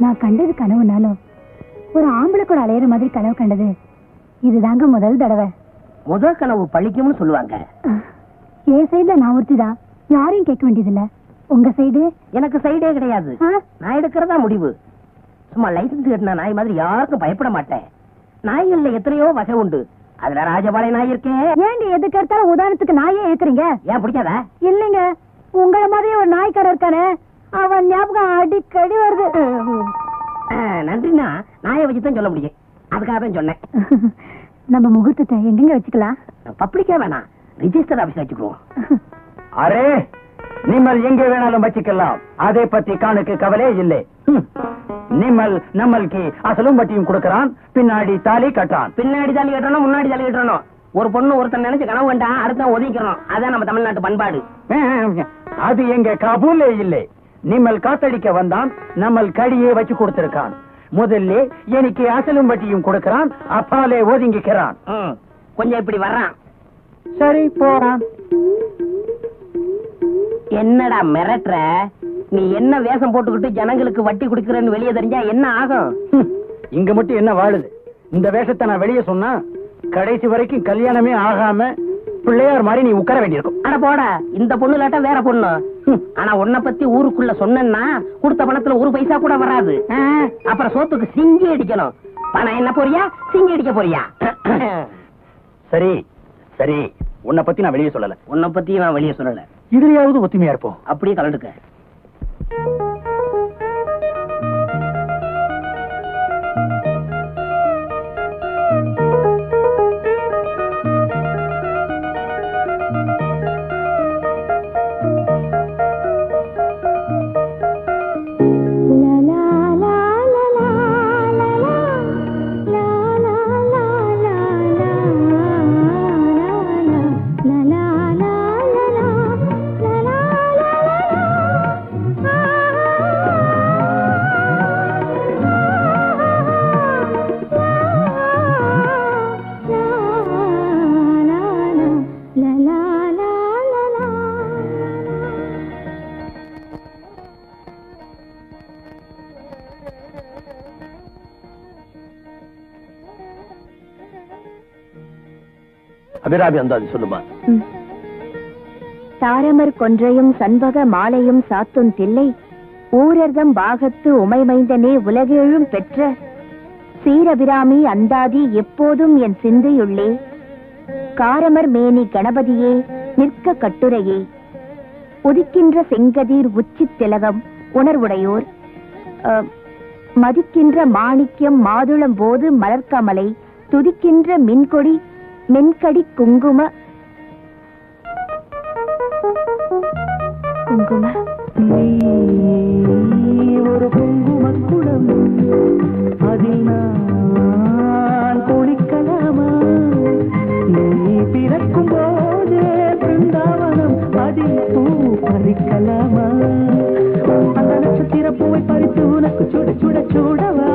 நான் கண்டது கனவுனாலும் ஒரு ஆம்பளை கூட அலையிற மாதிரி கனவு கண்டது இதுதாங்க முதல் தடவை. முதல் கனவு பழிக்கும்னு சொல்லுவாங்க. என் சைடுல நான் ஒருத்திதான், யாரையும் கேட்க வேண்டியதில்ல. உங்க சைடு? எனக்கு சைடே கிடையாது, நான் எடுக்கிறதா முடிவு. சும்மா லைசன்ஸ் கட்டின நாய் மாதிரி யாருக்கும் பயப்பட மாட்டேன். நாய்கள்ல எத்தனையோ வகை உண்டு, அதுல ராஜபாளைய நாய் இருக்கேன். ஏண்டி எதுக்கு எடுத்தாலும் உதாரணத்துக்கு நாயே இருக்கிறீங்க? ஏன் பிடிக்காதா? இல்லைங்க, உங்களை மாதிரி ஒரு நாய்க்காரர் இருக்கானே, அவன் ஞாபகம் அடிக்கடி வருது. நன்றினா நாயை வச்சுதான் சொல்ல முடியும், அதுக்காக தான் சொன்னேன். நம்ம முகூர்த்தத்தை எங்கெங்க வச்சுக்கலாம்? பப்ளிக்கா வேணாம், ரிஜிஸ்டர் ஆபீஸ் வச்சுக்குவோம். அரே, நீங்கள் எங்கே வேணாலும் வச்சுக்கலாம், அதை பத்தி காணுக்கு கவலை இல்லை. நிம்மல் நம்மளுக்கு அசலும் வட்டியும் கொடுக்கறான், பின்னாடி தாலி கட்டுறான். பின்னாடி தாலி கட்டணும், முன்னாடி தாலி கட்டணும். ஒரு பொண்ணு ஒருத்தன் நினைச்சு கனவு கண்டா அடுத்த ஒதுக்கிறோம், அதான் நம்ம தமிழ்நாட்டு பண்பாடு. அது எங்க காபூலே இல்லை. நிம்மல் காத்தடிக்க வந்தான், நம்ம கடியே வச்சு கொடுத்திருக்கான். முதல்ல எனக்கு அசலும் வட்டியும் கொடுக்கறான், அப்பாலே ஒதுங்கிக்கிறான். கொஞ்சம் இப்படி வர்றான். சரி போறான். என்னடா மிரட்டுற? நீ என்ன வேஷம் போட்டுக்கிட்டு ஜனங்களுக்கு வட்டி குடுக்கறன்னு வெளியே தெரிஞ்சா என்ன ஆகும்? இங்க மட்டும் என்ன வாழுது? இந்த வேஷத்தை நான் வெளியே சொன்னா கடைசி வரைக்கும் கல்யாணமே ஆகாம பிள்ளையார் மாதிரி நீ உட்கார வேண்டியிருக்கும். அட போட, இந்த பொண்ணு இல்லாட்டா வேற பொண்ணு. ஆனா உன்னை பத்தி ஊருக்குள்ள சொன்னா கொடுத்த பணத்துல ஒரு பைசா கூட வராது. அப்புறம் சோத்துக்கு சிங்கி அடிக்கணும். பணம் என்ன போறியா, சிங்கி அடிக்க போறியா? சரி சரி, உன்னை பத்தி நான் வெளியே சொல்லல. உன்னை பத்தி நான் வெளியே சொல்லல. இதுலயாவது ஒத்துமையா இருப்போம். அப்படியே கலந்துக்க. அபிராமி அந்தாதி சொல்லுமா. தாரமர் கொன்றையும் சண்பக மாலையும் சாத்தும் தில்லை ஊரர்தம் பாகத்து உமைமைந்தனே உலகேழும் பெற்ற சீரபிராமி அந்தாதி எப்போதும் என் சிந்தையுள்ளே காரமர் மேனி கணபதியே நிற்க கட்டுரையே உதிக்கின்ற செங்கதிர் உச்சி திலகம் உணர்வுடையோர் மதிக்கின்ற மாணிக்கம் மாதுளம் போது மலர்கமலை துதிக்கின்ற மின்கொடி மென்கடி குங்கும ஒரு குங்கும குடம் அதில் நான் குளிக்கலாமா? நீ பிறக்கும் போதே பிருந்தாவனம் அதில் பூ பறிக்கலாமா? அந்த நட்சத்திர பூவை பறித்து உனக்கு சுட சுட சுடவா?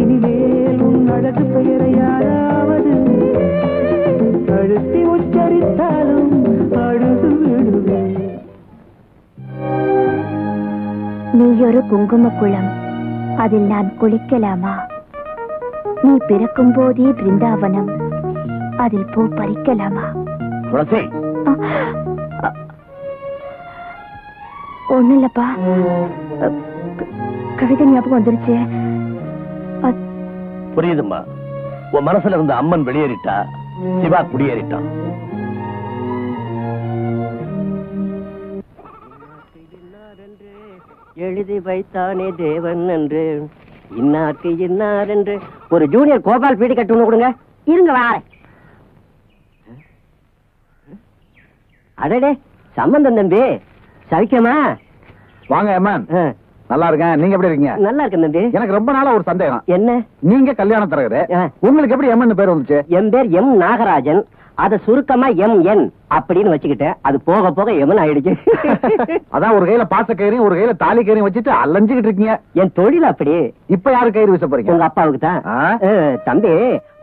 இனிமேல் உன் அழகு பெயரை யாராவது அழுத்தி உச்சரித்தாலும் அழுது விடுவேன். நீயொரு குங்கும குளம் அதில் நான் குளிக்கலாமா? நீ பிறக்கும் போதே பிருந்தாவனம் அதில் பூ பறிக்கலாமா? ஒண்ணு இல்லப்பா, கவிதை ஞாபகம் வந்துருச்சு. புரியுதுமா, உன் மனசுல இருந்த அம்மன் வெளியேறிட்டா, சிவா குடியேறிட்டான். எழுதி வைத்தானே தேவன் என்று இன்னாருக்கு இன்னார் என்று ஒரு ஜூனியர் கோபால் பீடி கட்டு கொடுங்க. இருங்க வாரேன். அடடே சம்பந்தம் தம்பி, சவிக்கமா? வாங்க அம்மன். நல்லா இருக்கேன், நீங்க எப்படி இருக்கீங்க? நல்லா இருக்கேன் தம்பி. எனக்கு ரொம்ப நாளா ஒரு சந்தேகம். என்ன? நீங்க கல்யாணம் தரகுது, உங்களுக்கு எப்படி எம்என் பேர் வந்துச்சு? என் பேர் எம் நாகராஜன், அத சுருக்கமா எம் அப்படின்னு வச்சுக்கிட்டேன். அது போக போக எமன் ஆயிடுச்சு. அதான் ஒரு கையில பாச கயிறையும் ஒரு கையில தாலி கயிறையும் வச்சுட்டு அலைஞ்சுக்கிட்டு இருக்கீங்க. என் தொழில் அப்படி. இப்ப யாரு கயிறு வீச போறீங்க? உங்க அப்பாவுக்கு தான். தம்பி,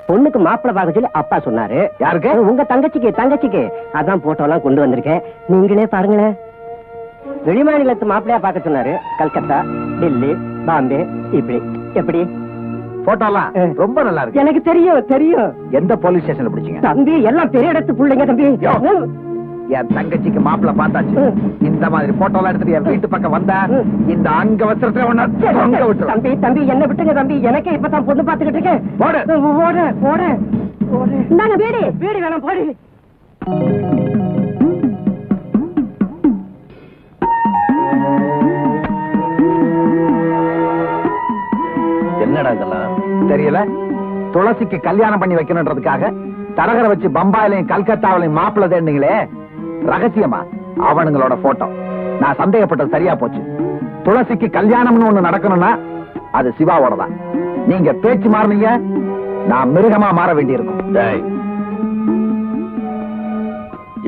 பொண்ணுக்கு மாப்பிள்ளை பார்க்க சொல்லி அப்பா சொன்னாரு. யாருக்கு? உங்க தங்கச்சிக்கு. அதான் போட்டோ எல்லாம் கொண்டு வந்திருக்கேன், நீங்களே பாருங்களேன். வெளிமாநிலத்து மாப்பிள்ளையா பார்க்க சொன்னாரு. கல்கத்தா, டெல்லி, பாம்பே, இப்படி. எப்படி போட்டோலாம் ரொம்ப நல்லா இருக்கு. எனக்கு தெரியும் தெரியும். எந்த போலீஸ் ஸ்டேஷன்ல பிடிச்சீங்க? தம்பி எல்லாம் பெரிய இடத்து பிள்ளைங்க தம்பி. என் தங்கச்சிக்கு மாப்பிள்ள பார்த்தாச்சு. இந்த மாதிரி போட்டோலாம் எடுத்துட்டு என் வீட்டு பக்கம் வந்தா இந்த அங்க வஸ்திரத்துல ஒண்ணு விட்டு. தம்பி தம்பி என்ன விட்டுங்க தம்பி. எனக்கே இப்பதான் பொண்ணு பாத்துக்கிட்டு இருக்கேன். ஓட ஓட ஓட. இந்தாங்க வீடு. வீடு வேணாம் போடு. என்னடா இதெல்லாம் தெரியல. துளசிக்கு கல்யாணம் பண்ணி வைக்கணும்ன்றதுக்காக தரகரை வச்சு பம்பாயிலையும் கல்கத்தாவிலையும் மாப்பிள்ள தேடினீங்களே, ரகசியமா அவனுங்களோட போட்டோ. நான் சந்தேகப்பட்டது சரியா போச்சு. துளசிக்கு கல்யாணம்னு ஒண்ணு நடக்கணும்னா அது சிவாவோட தான். நீங்க பேச்சு மாறினீங்க, நான் மிருகமா மாற வேண்டியிருக்கும்.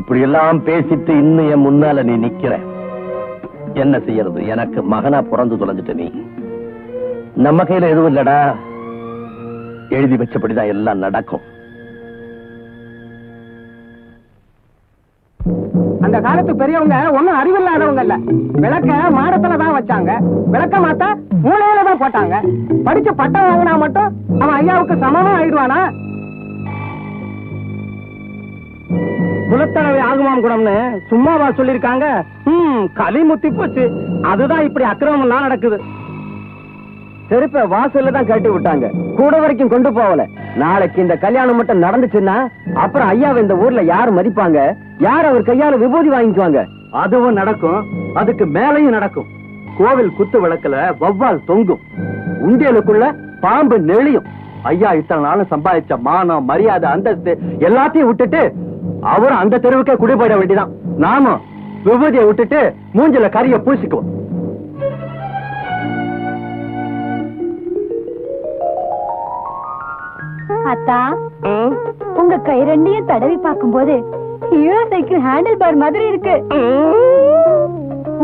இப்படி எல்லாம் பேசிட்டு இன்னும் என் முன்னால நீ நிக்கிற. என்ன செய்யறது? எனக்கு மகனா பிறந்து தொலைஞ்சிட்ட நீ. நம்ம கையில எதுவும் இல்லடா. எழுதி வச்சபடிதான் எல்லாம் நடக்கும். அந்த காலத்து பெரியவங்க ஒன்னும் அறிவில்லாதவங்க இல்ல. விளக்க மாடத்துலதான் வச்சாங்க. விளக்க மாத்தா மூளையில தான் போட்டாங்க. படிச்சு பட்டம் வாங்கினா மட்டும் அவன் ஐயாவுக்கு சமமா ஆயிடுவானா? குலத்தடவை ஆகுமாம் குடம்னு சும்மாவா சொல்லிருக்காங்க? களி முத்தி போச்சு. அதுதான் இப்படி அக்கிரமம் எல்லாம் நடக்குது. செருப்ப வாசல்ல தான் கட்டி விட்டாங்க. கூட வரைக்கும் கொண்டு போகல. நாளைக்கு இந்த கல்யாணம் மட்டும் நடந்துச்சுன்னா அப்புறம் ஐயாவை இந்த ஊர்ல யாரு மதிப்பாங்க? யார் அவர் கையால விபூதி வாங்கிக்குவாங்க? அதுவும் நடக்கும். அதுக்கு மேலையும் நடக்கும். கோவில் குத்து விளக்குல வவ்வால் தொங்கும். உண்டியலுக்குள்ள பாம்பு நெளியும். ஐயா இத்தனை நாளும் சம்பாதிச்ச மானம், மரியாதை, அந்தஸ்து எல்லாத்தையும் விட்டுட்டு அவரும் அந்த தெருவுக்கே குடி போயிட வேண்டிதான். நாம விபூதியை விட்டுட்டு மூஞ்சில கரிய பூசிக்குவோம். அத்தா, உங்க கை ரெண்டையும் தடவி பார்க்கும் போது ஹீரோ சைக்கிள் ஹேண்டில் பார் மாதிரி இருக்கு.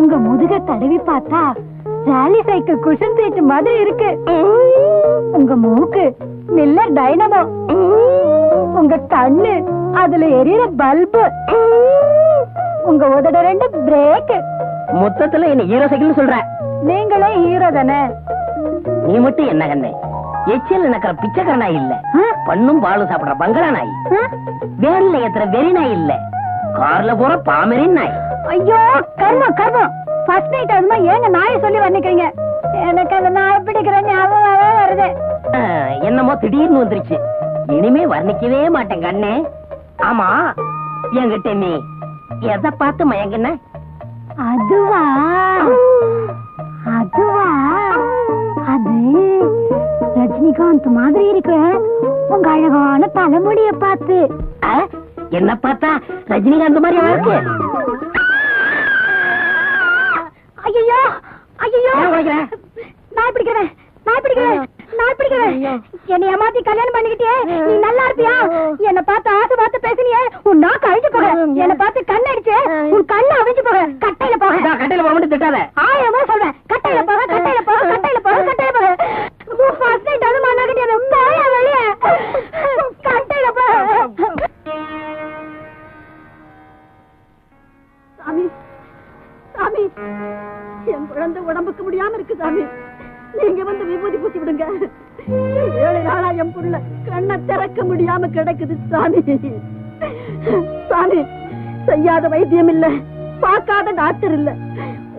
உங்க முதுக தடவி பார்த்தா ராலி சைக்கிள் குஷன் சீட் மாதிரி இருக்கு. உங்க மூக்கு மில்லர் டைனமோ. உங்க கண்ணு அதுல எரியற பல்பு. உங்க உதட ரெண்டு பிரேக். மொத்தத்துல என்ன ஹீரோ சைக்கிள் சொல்ற? நீங்களே ஹீரோ தானே? நீ மட்டும் என்ன கண்ணே? எச்சில் நக்கிற பிச்சைக்கார நாய் இல்ல. பண்ணும் பாலும் சாப்பிடுற பங்களா நாய். வேன்ல ஏத்துற வெறி நாய் இல்ல. கார்ல போற பாமரின் நாய். ஐயோ கர்மம் கர்மம். ஃபர்ஸ்ட் நைட் அதுமா ஏங்க நாயை சொல்லி வர்ணிக்கிறீங்க? எனக்கு அந்த நாய் பிடிக்கிற ஞாபகமாவே வருது. என்னமோ திடீர்னு வந்துருச்சு. இனிமே வர்ணிக்கவே மாட்டேன் கண்ணே. ஆமா, என்கிட்ட நீ எதை பார்த்து மயங்கின? அதுவா அதுவா அது ரஜினிகாந்த் மாதிரி இருக்கு உங்க அழகான தலைமுடிய பார்த்து. என்ன பார்த்தா ரஜினிகாந்த் மாதிரி இருக்கு? ஐயோ ஐயோ நாய் பிடிக்கிறேன் நாய் பிடிக்கிறேன் நாய் பிடிக்கிறேன். என்னை ஏமாத்தி கல்யாணம் பண்ணிக்கிட்டே நீ நல்லா இருப்பியா? என்ன பார்த்து ஆசை பார்த்து பேசினியே, உன் நாக்கு அழிஞ்சு போக. என்ன பார்த்து கண் அடிச்சு உன் கண்ணு அழிஞ்சு போக. கட்டையில போக. கட்டையில போக மட்டும் திட்டாத. ஆயமா சொல்றேன். கட்டையில போக கட்டையில போக கட்டையில போக கட்டையில போக. ஃபர்ஸ்ட் நைட் அது மாநாகிட்டே போயா வெளிய. கட்டையில போக. சாமி சாமி, என் குழந்தை உடம்புக்கு முடியாம இருக்கு சாமி. நீங்க வந்து விபூதி பூசி விடுங்க. 7 நாளா என் புள்ள கண்ணை திறக்க முடியாம கிடக்குது சாமி. சாமி, செய்யாத வைத்தியம் இல்ல, பார்க்காத டாக்டர் இல்ல.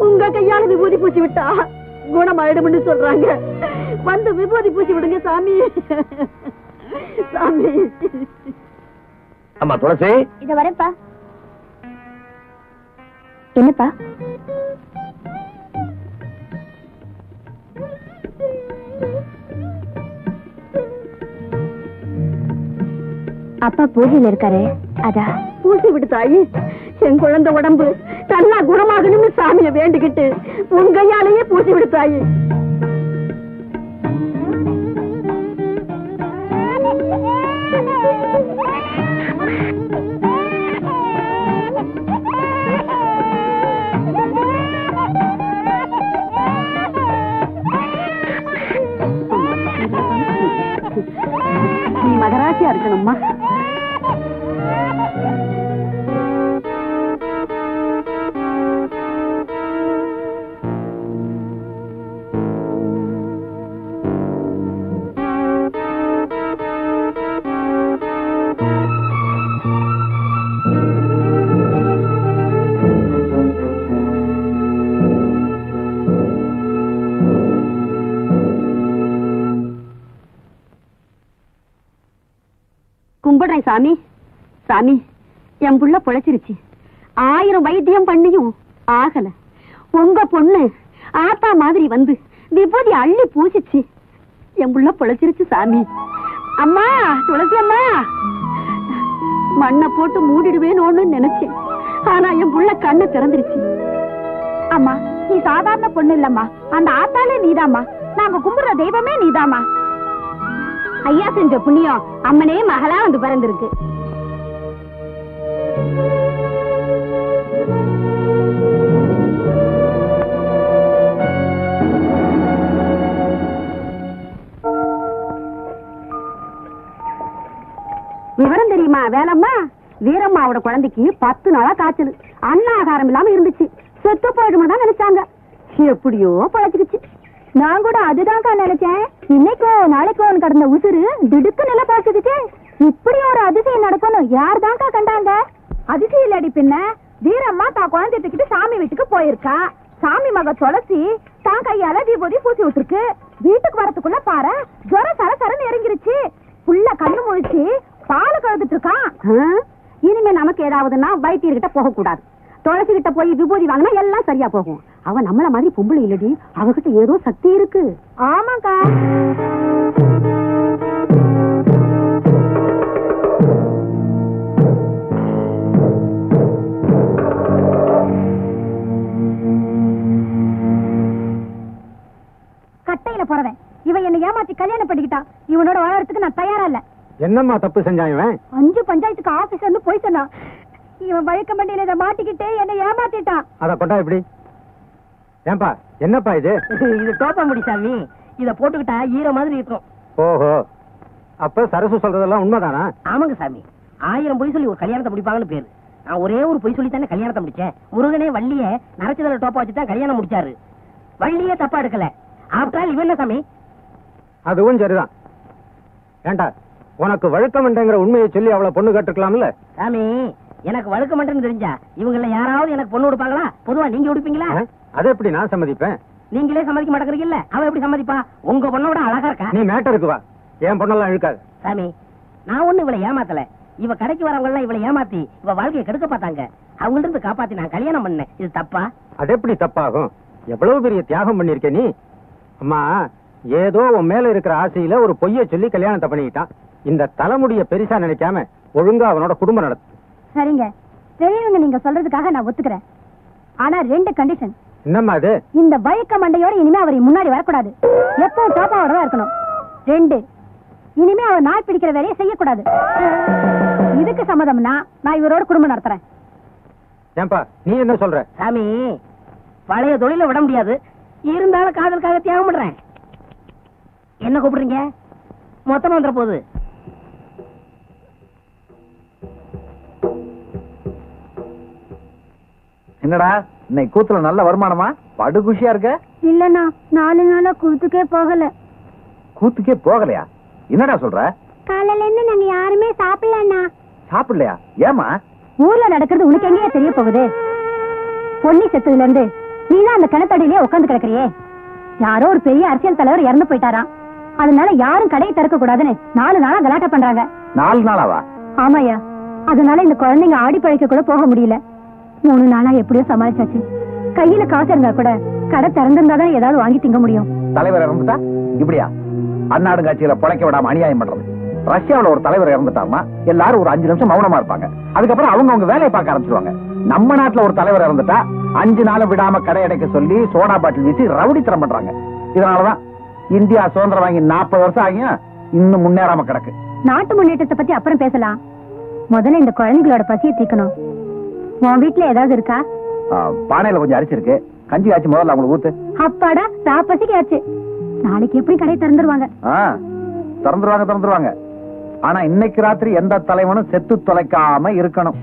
உங்க கையால விபூதி பூசி விட்டா குணமாயிடும்னு சொல்றாங்க. வந்து விபூதி பூசி விடுங்க சாமி. சாமி. ஆமா துளசி, இத வரேன்ப்பா. என்னப்பா? அப்பா பூஜையில இருக்காரு, அதா பூசி விடு தாயி. என் குழந்தை உடம்பு நல்லா குணமாகணும்னு சாமியை வேண்டிக்கிட்டு உன் கையாலேயே பூசி விடு தாயி. நீ மகராசியா இருக்கணும்மா. கும்பிடுறேன் சாமி. சாமி, என் புள்ள பொழைச்சிருச்சு. 1000 வைத்தியம் பண்ணியும் ஆகல. உங்க பொண்ணு ஆத்தா மாதிரி வந்து விபூதி அள்ளி பூசிச்சு. என் புள்ள பொழைச்சிருச்சு சாமி. அம்மா, துளசி அம்மா, மண்ணை போட்டு மூடிடுவேன்னு நினைச்சேன். ஆனா என் புள்ள கண்ணு திறந்துருச்சு. அம்மா, நீ சாதாரண பொண்ணு இல்லம்மா. அந்த ஆத்தாலே நீதாம்மா. நாங்க கும்பிடுற தெய்வமே நீதாம்மா. ஐயா செஞ்ச புண்ணியம் அம்மனே மகளா வந்து பிறந்திருக்கு. விவரம் தெரியுமா வேலம்மா? வீரம்மாவோட குழந்தைக்கு 10 நாளா காய்ச்சல். அன்னாகாரம் இல்லாம இருந்துச்சு. செத்து போயிடுமா தான் நினைச்சாங்க. எப்படியோ பழச்சுக்குச்சு. நான் கூட அதுதான்க்கா நினைச்சேன். இன்னைக்கோ நாளைக்கோ கடந்த உசுறு திடுக்கு நில பாய்ச்சுக்குச்சு. இப்படி ஒரு அதிசயம் நடக்கணும் யார் தான்க்கா கண்டாங்க? அதிசயம் இல்லடி பின்ன. வீரம்மா தான் குழந்தை தூக்கிட்டு சாமி வீட்டுக்கு போயிருக்கா. சாமி மக துளசி தான் கையால விபூதி பூசி விட்டுருக்கு. வீட்டுக்கு வரத்துக்குள்ள பாரு, ஜுரம் சரசரன்னு இறங்கிருச்சு. புள்ள கண்ணு முழிச்சு பால் கழுதுட்டு இருக்கான். இனிமே நமக்கு ஏதாவதுன்னா வைத்தியர்கிட்ட போக கூடாது. துளசி கிட்ட போய் விபூதி வாங்கினா எல்லாம் சரியா போகும். அவ நம்மள மாதிரி பொம்பளை இல்லடி, அவகிட்ட ஏதோ சக்தி இருக்கு. ஆமாக்கா. கட்டையில போறவன் இவன் என்ன ஏமாத்தி கல்யாணம் பண்ணிக்கிட்டா. இவனோட வாழறதுக்கு நான் தயாரா இல்ல. என்னம்மா தப்பு செஞ்சான் இவன்? 5 பஞ்சாயத்துக்கு ஆபீசர்னு போய் சொன்னான். இவன் வழக்க மண்டியில இதை மாட்டிக்கிட்டே என்ன ஏமாத்திட்டான். அத கொண்டா இப்படி. ஏன்பா, என்னப்பா இது? இது டோப்பா முடி சாமி. இத போட்டுக்கிட்டா ஈர மாதிரி இருக்கும். ஓஹோ, அப்ப சரசு சொல்றதெல்லாம் உண்மைதானா? ஆமாங்க சாமி. 1000 பொய் சொல்லி ஒரு கல்யாணத்தை முடிப்பாங்கன்னு பேரு. நான் ஒரே ஒரு பொய் சொல்லி தானே கல்யாணத்தை முடிச்சேன். முருகனே வள்ளிய நரச்சதல டோப்பா வச்சுதான் கல்யாணம் முடிச்சாரு. வள்ளியே தப்பா எடுக்கல. ஆஃப்டர் ஆல் இவன் என்ன சாமி? அதுவும் சரிதான். ஏண்டா, உனக்கு வழக்கமண்டங்கிற உண்மையை சொல்லி அவளை பொண்ணு கேட்டுக்கலாம்ல? சாமி, எனக்கு வழக்கமன்றன்னு தெரிஞ்சா இவங்கள யாராவது எனக்கு பொண்ணு கொடுப்பாங்களா? பொதுவா நீங்க கொடுப்பீங்களா? அதை எப்படி நான் சம்மதிப்பேன்? நீங்களே சம்மதிக்க மாட்டேங்கிறீங்கல்ல, அவ எப்படி சம்மதிப்பா? உங்க பொண்ணோட அழகா இருக்கா. நீ மேட்டருக்கு வா. என் பொண்ணெல்லாம் இழுக்காது. சாமி, நான் ஒண்ணு இவளை ஏமாத்தல. இவ கடைக்கு வரவங்க எல்லாம் இவளை ஏமாத்தி இவ வாழ்க்கையை கெடுக்க பார்த்தாங்க. அவங்கள்ட்ட இருந்து காப்பாத்தி நான் கல்யாணம் பண்ணேன். இது தப்பா? அது எப்படி தப்பாகும்? எவ்வளவு பெரிய தியாகம் பண்ணிருக்க நீ. அம்மா, ஏதோ உன் மேல இருக்கிற ஆசையில ஒரு பொய்ய சொல்லி கல்யாணத்தை பண்ணிக்கிட்டான். இந்த தலைமுடிய பெருசா நினைக்காம ஒழுங்கா அவனோட குடும்பம் நடத்து. சரிங்க, பெரியவங்க நீங்க சொல்றதுக்காக நான் ஒத்துக்கிறேன். ஆனா 2 கண்டிஷன். என்னம்மா அது? இந்த வழக்க மண்டையோட இனிமே அவரை முன்னாடி வரக்கூடாது. எப்போ டாப்பாவோட தான் இருக்கணும். 2, இனிமே அவர் நாய் பிடிக்கிற வேலையை செய்யக்கூடாது. இதுக்கு சம்மதம்னா நான் இவரோட குடும்பம் நடத்துறேன். ஏன்பா, நீ என்ன சொல்ற? சாமி, பழைய தொழில விட முடியாது. இருந்தாலும் காதலுக்காக தியாகம் பண்றேன். என்ன கூப்பிடுறீங்க? மொத்தமா வந்துற போகுது. என்னடா, இன்னைக்கு கூத்துல நல்ல வருமானமா? படு குஷியா இருக்க? இல்லண்ணா, 4 நாளா கூத்துக்கே போகல. கூத்துக்கே போகலையா? என்னடா சொல்ற? காலையில இருந்து நாங்க யாருமே சாப்பிடலண்ணா. சாப்பிடலையா? ஏமா? ஊர்ல நடக்கிறது உனக்கு எங்கேயே தெரிய போகுது? பொன்னி செத்ததுல இருந்து நீதான் அந்த கிணத்தடியிலே உட்கார்ந்து கிடக்குறியே. யாரோ ஒரு பெரிய அரசியல் தலைவர் இறந்து போயிட்டாராம். அதனால யாரும் கடையை திறக்க கூடாதுன்னு 4 நாளா கலாட்டா பண்றாங்க. 4 நாளாவா? ஆமாயா. அதனால இந்த குழந்தைங்க ஆடி பழைக்க கூட போக முடியல. 3 நாளா எப்படியோ சமாளிச்சாச்சு. கையில காசு இருந்தா கூட கடை திறந்திருந்தாதான் ஏதாவது வாங்கி திங்க முடியும். தலைவர் இறந்துட்டா இப்படியா? அந்நாடு காட்சியில பொழைக்க விடாம அநியாயம் பண்றது. ரஷ்யாவுல ஒரு தலைவர் இறந்துட்டாமா, எல்லாரும் ஒரு 5 நிமிஷம் மௌனமா இருப்பாங்க. அதுக்கப்புறம் அவங்க வேலையை பார்க்க ஆரம்பிச்சிருவாங்க. நம்ம நாட்டுல ஒரு தலைவர் இறந்துட்டா 5 நாள் விடாம கடை அடைக்க சொல்லி சோடா பாட்டில் வீசி ரவுடித்தனம் பண்றாங்க. இதனாலதான் இந்தியா சுதந்திரம் வாங்கி 40 வருஷம் ஆகியும் இன்னும் முன்னேறாம கிடக்கு. நாட்டு முன்னேற்றத்தை பத்தி அப்புறம் பேசலாம். முதல்ல இந்த குழந்தைகளோட பசியை தீக்கணும். உன் வீட்டுல ஏதாவது இருக்கா? பானையில கொஞ்சம் அரிசி இருக்கு. கஞ்சி ஆச்சு, முதல்ல அவங்களுக்கு ஊத்து. அப்பாடா, பசிக்கு ஆச்சு. நாளைக்கு எப்படி கடை திறந்துருவாங்க? திறந்துருவாங்க. ஆனா இன்னைக்கு ராத்திரி எந்த தலைவனும் செத்து தொலைக்காம இருக்கணும்.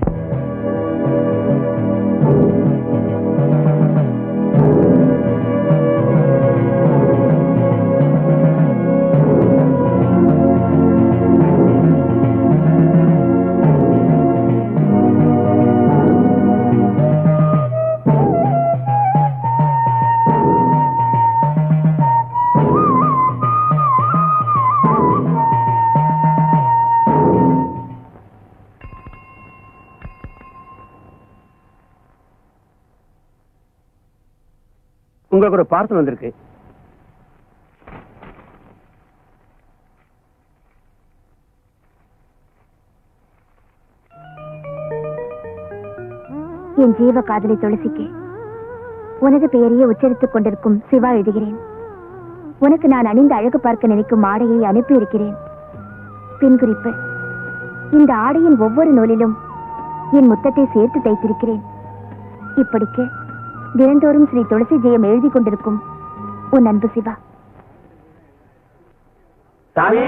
உங்களுக்கு ஒரு பார்சல் வந்திருக்கு. என் ஜீவ காதலி துளசிக்கு உனது பெயரையே உச்சரித்துக் கொண்டிருக்கும் சிவா எழுதுகிறேன். உனக்கு நான் அணிந்து அழகு பார்க்க நினைக்கும் ஆடையை அனுப்பி இருக்கிறேன். பின் குறிப்பு: இந்த ஆடையின் ஒவ்வொரு நூலிலும் என் முத்தத்தை சேர்த்து தைத்திருக்கிறேன். இப்படிக்கு தினந்தோறும் ஸ்ரீ துளசி ஜெயம் எழுதி கொண்டிருக்கும் உன் அன்பு சிவா. சாமி,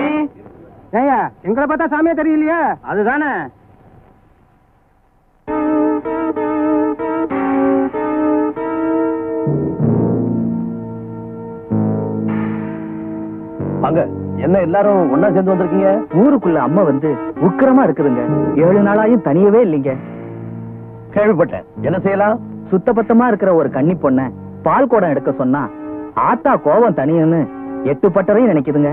ஏயா எங்களை பார்த்தா சாமியா தெரியலையா? அதுதானே. வாங்க. என்ன எல்லாரும் ஒன்னா சேர்ந்து வந்திருக்கீங்க? ஊருக்குள்ள அம்மா வந்து உக்கிரமா இருக்குதுங்க. 7 நாளாயும் தனியவே இல்லைங்க. கேள்விப்பட்டேன். என்ன செய்யலாம்? சுத்தபத்தமா இருக்கிற ஒரு கன்னி பொண்ண பால் குடம் எடுக்க சொன்னா ஆத்தா கோபம் தனியுன்னு 8 பட்டரையும் நினைக்குதுங்க.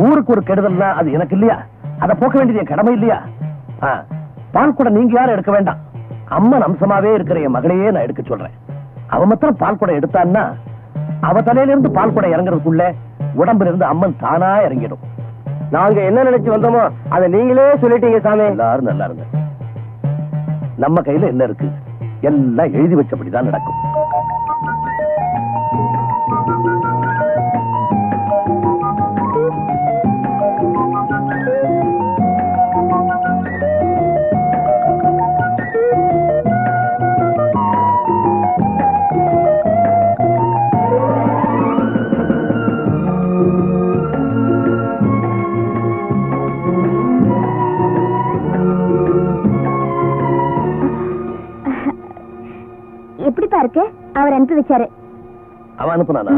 ஊருக்கு ஒரு கெடுதல்னா அது எனக்கு இல்லையா? அதை போக்க வேண்டியது என் கடமை இல்லையா? பால் கூட நீங்க யாரும் எடுக்க வேண்டாம். அம்மன் அம்சமாவே இருக்கிற என் மகளையே நான் எடுக்க சொல்றேன். அவ மாத்திரம் பால் குடம் எடுத்தான்னா அவ தலையில இருந்து பால் குடம் இறங்குறதுக்குள்ள உடம்புல இருந்து அம்மன் தானா இறங்கிடும். நாங்க என்ன நினைச்சு வந்தோமோ அதை நீங்களே சொல்லிட்டீங்க சாமி. எல்லாரும் நல்லா இருங்க. நம்ம கையில என்ன இருக்கு? எல்லாம் எழுதி வச்சபடிதான் நடக்கும். எப்படிப்பா இருக்கு? அவர் அனுப்பி வச்சாரு. அவன் அனுப்புனானா?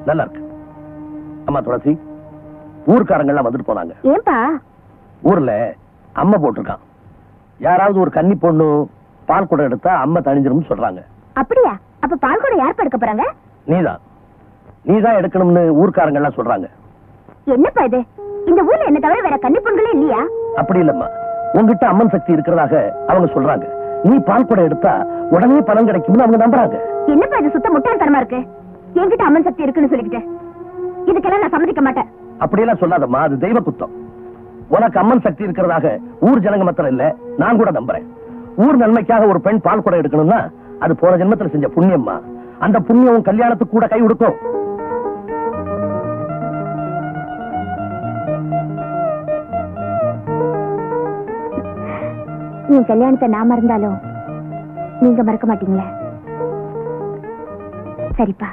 நல்லா இருக்கு. அம்மா துளசி, ஊர்க்காரங்க எல்லாம் வந்துட்டு போனாங்க. ஏன்பா? ஊர்ல அம்மா போட்டிருக்கான். யாராவது ஒரு கன்னி பொண்ணு பால் குடம் எடுத்தா அம்மா தணிஞ்சிரும் சொல்றாங்க. அப்படியா? அப்ப பால் கூட யார் எடுக்க போறாங்க? நீதான் எடுக்கணும்னு ஊர்க்காரங்க எல்லாம் சொல்றாங்க. என்னப்பா இது? இந்த ஊர்ல என்ன தவிர வேற கன்னி பொண்களே இல்லையா? அப்படி இல்லம்மா, உங்ககிட்ட அம்மன் சக்தி இருக்கிறதாக அவங்க சொல்றாங்க. நீ பால் குடம் எடுத்தா உடனே பலன் கிடைக்கும்னு அவங்க நம்புறாங்க. என்னப்பா இது? சுத்த முட்டாள்தனமா இருக்கு. என்கிட்ட அம்மன் சக்தி இருக்குன்னு சொல்லிக்கிட்டு இதுக்கெல்லாம் நான் சம்மதிக்க மாட்டேன். அப்படியெல்லாம் சொல்லாதம்மா, அது தெய்வ குத்தம். உனக்கு அம்மன் சக்தி இருக்கிறதாக ஊர் ஜனங்க மாத்திரம் இல்ல, நான் கூட நம்புறேன். ஊர் நன்மைக்காக ஒரு பெண் பால் குடம் எடுக்கணும்னா அது போன ஜென்மத்துல செஞ்ச புண்ணியம்மா. அந்த புண்ணியம் கல்யாணத்துக்கு கூட கை கொடுக்கும். என் கல்யாணத்தை நான் மறந்தாலும் நீங்க மறக்க மாட்டீங்களே? சரிப்பா.